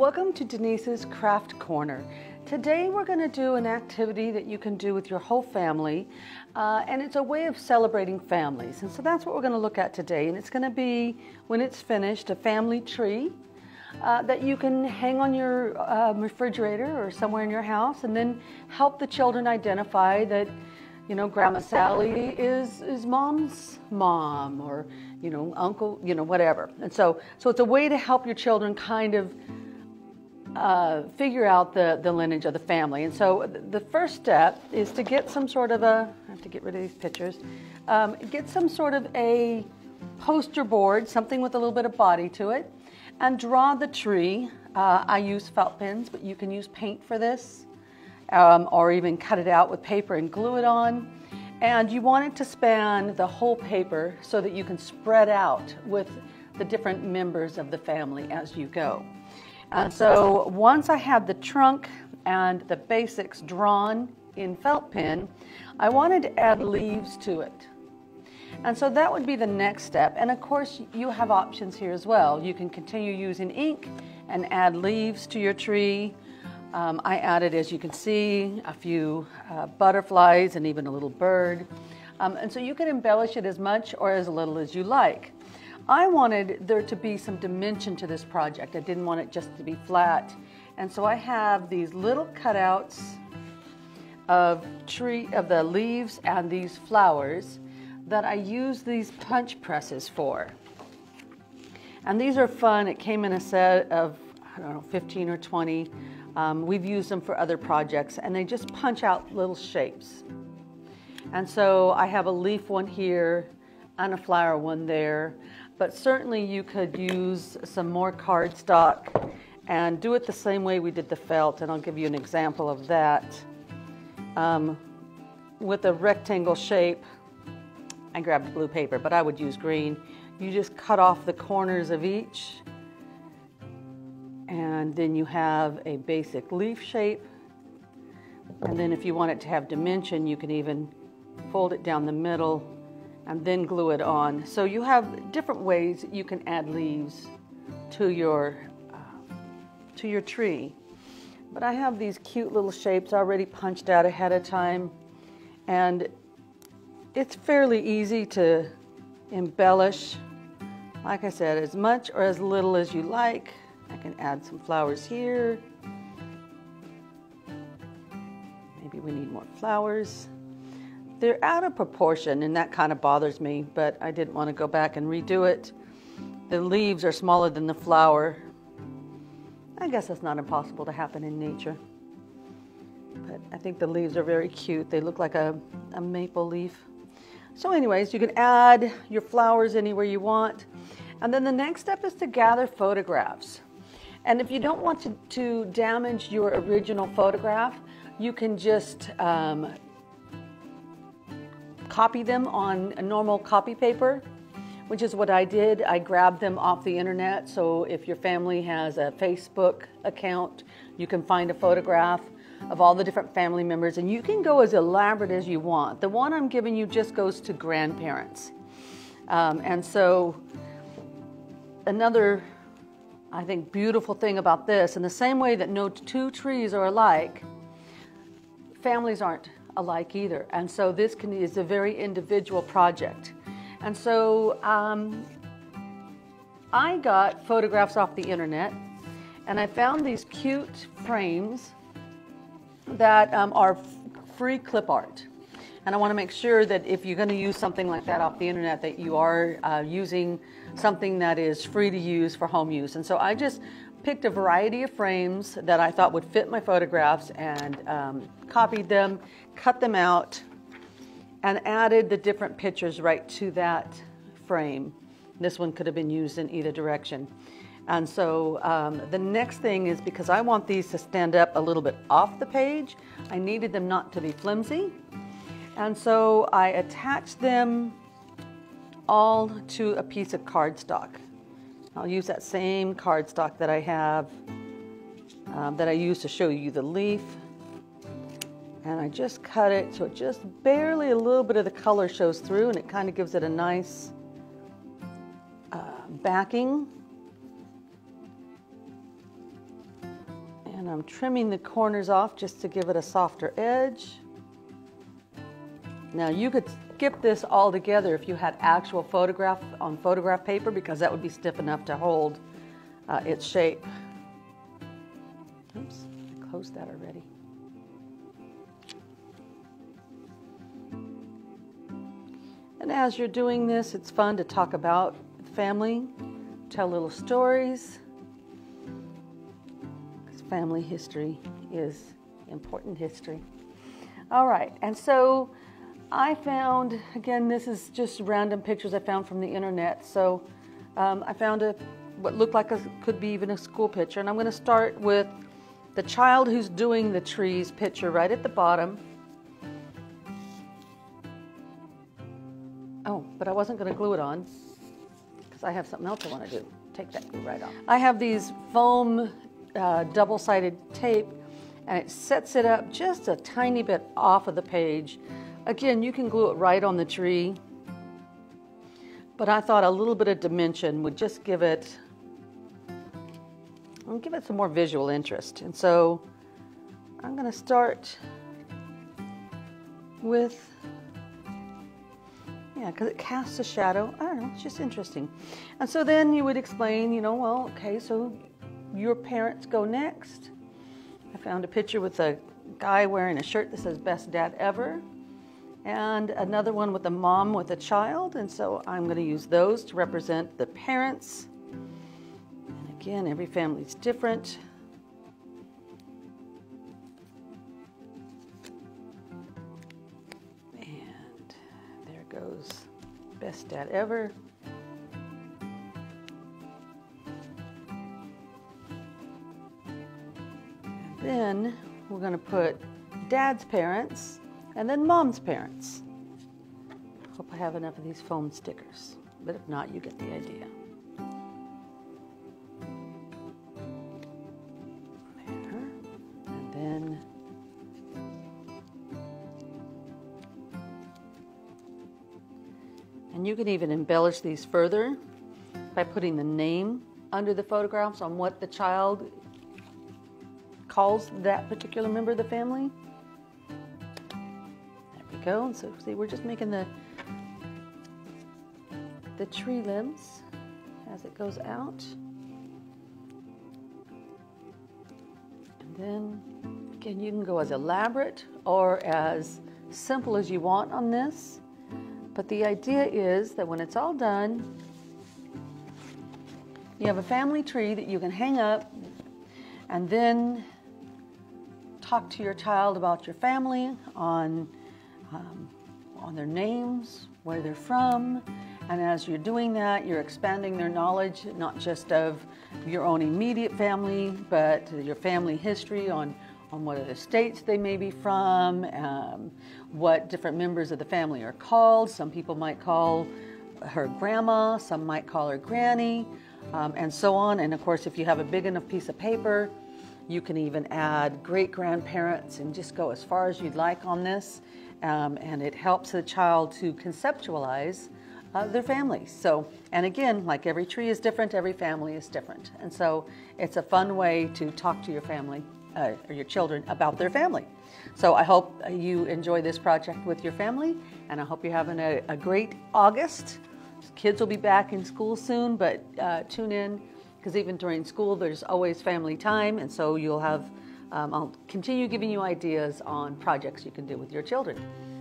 Welcome to Denise's Craft Corner. Today we're going to do an activity that you can do with your whole family, and it's a way of celebrating families. And so that's what we're going to look at today. And it's going to be, when it's finished, a family tree that you can hang on your refrigerator or somewhere in your house, and then help the children identify that, you know, Grandma Sally is Mom's mom, or, you know, Uncle, you know, whatever. And so it's a way to help your children kind of figure out the lineage of the family. And so the first step is to get some sort of I have to get rid of these pictures, get some sort of a poster board, something with a little bit of body to it, and draw the tree. I use felt pens, but you can use paint for this, or even cut it out with paper and glue it on. And you want it to span the whole paper so that you can spread out with the different members of the family as you go. And so once I had the trunk and the basics drawn in felt pen, I wanted to add leaves to it. And so that would be the next step. And of course, you have options here as well. You can continue using ink and add leaves to your tree. I added, as you can see, a few butterflies and even a little bird. And so you can embellish it as much or as little as you like. I wanted there to be some dimension to this project. I didn't want it just to be flat. And so I have these little cutouts of the leaves and these flowers that I use these punch presses for. And these are fun. It came in a set of, I don't know, 15 or 20. We've used them for other projects, and they just punch out little shapes. And so I have a leaf one here and a flower one there. But certainly you could use some more cardstock and do it the same way we did the felt, and I'll give you an example of that. With a rectangle shape, I grabbed blue paper, but I would use green. You just cut off the corners of each, and then you have a basic leaf shape. And then if you want it to have dimension, you can even fold it down the middle and then glue it on. So you have different ways you can add leaves to your tree. But I have these cute little shapes already punched out ahead of time, and it's fairly easy to embellish. Like I said, as much or as little as you like. I can add some flowers here. Maybe we need more flowers. They're out of proportion, and that kind of bothers me, but I didn't want to go back and redo it. The leaves are smaller than the flower. I guess that's not impossible to happen in nature. But I think the leaves are very cute. They look like a maple leaf. So anyways, you can add your flowers anywhere you want. And then the next step is to gather photographs. And if you don't want to damage your original photograph, you can just copy them on a normal copy paper, which is what I did. I grabbed them off the internet. So if your family has a Facebook account, you can find a photograph of all the different family members, and you can go as elaborate as you want. The one I'm giving you just goes to grandparents. And so another, I think, beautiful thing about this, in the same way that no two trees are alike, families aren't alike either. And so this is a very individual project. And so I got photographs off the internet, and I found these cute frames that are free clip art. And I want to make sure that if you're going to use something like that off the internet, that you are using something that is free to use for home use. And so I just picked a variety of frames that I thought would fit my photographs, and copied them, cut them out, and added the different pictures right to that frame. This one could have been used in either direction. And so the next thing is, because I want these to stand up a little bit off the page, I needed them not to be flimsy. And so I attached them all to a piece of cardstock. I'll use that same cardstock that I have, that I used to show you the leaf. And I just cut it so it just barely a little bit of the color shows through, and it kind of gives it a nice backing. And I'm trimming the corners off just to give it a softer edge. Now you could skip this all together if you had actual photograph on photograph paper, because that would be stiff enough to hold its shape. Oops, I closed that already. And as you're doing this, it's fun to talk about family, tell little stories, because family history is important history. All right, and so I found, again, this is just random pictures I found from the internet. So I found what looked like could be even a school picture. And I'm going to start with the child who's doing the trees picture right at the bottom. Oh, but I wasn't going to glue it on because I have something else I want to do. Take that glue right off. I have these foam double-sided tape, and it sets it up just a tiny bit off of the page. Again, you can glue it right on the tree, but I thought a little bit of dimension would just give it some more visual interest. And so I'm going to start with, yeah, because it casts a shadow. I don't know, it's just interesting. And so then you would explain, you know, well, okay, so your parents go next. I found a picture with a guy wearing a shirt that says "Best Dad Ever," and another one with a mom with a child, and so I'm going to use those to represent the parents. And again, every family's different. And there goes "Best Dad Ever." And then we're going to put Dad's parents and then Mom's parents. Hope I have enough of these foam stickers, but if not, you get the idea. There, and then you can even embellish these further by putting the name under the photographs on what the child calls that particular member of the family. Go. And so see, we're just making the tree limbs as it goes out. And then again, you can go as elaborate or as simple as you want on this. But the idea is that when it's all done, you have a family tree that you can hang up and then talk to your child about your family on their names, where they're from, and as you're doing that, you're expanding their knowledge, not just of your own immediate family, but your family history on what other states they may be from, what different members of the family are called. Some people might call her grandma, some might call her granny, and so on. And of course, if you have a big enough piece of paper, you can even add great-grandparents and just go as far as you'd like on this. And it helps the child to conceptualize their families. So, and again, like every tree is different, every family is different. And so it's a fun way to talk to your family or your children about their family. So I hope you enjoy this project with your family, and I hope you're having a great August. Kids will be back in school soon, but tune in, because even during school there's always family time, and so you'll have I'll continue giving you ideas on projects you can do with your children.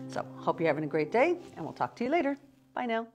So hope you're having a great day, and we'll talk to you later. Bye now.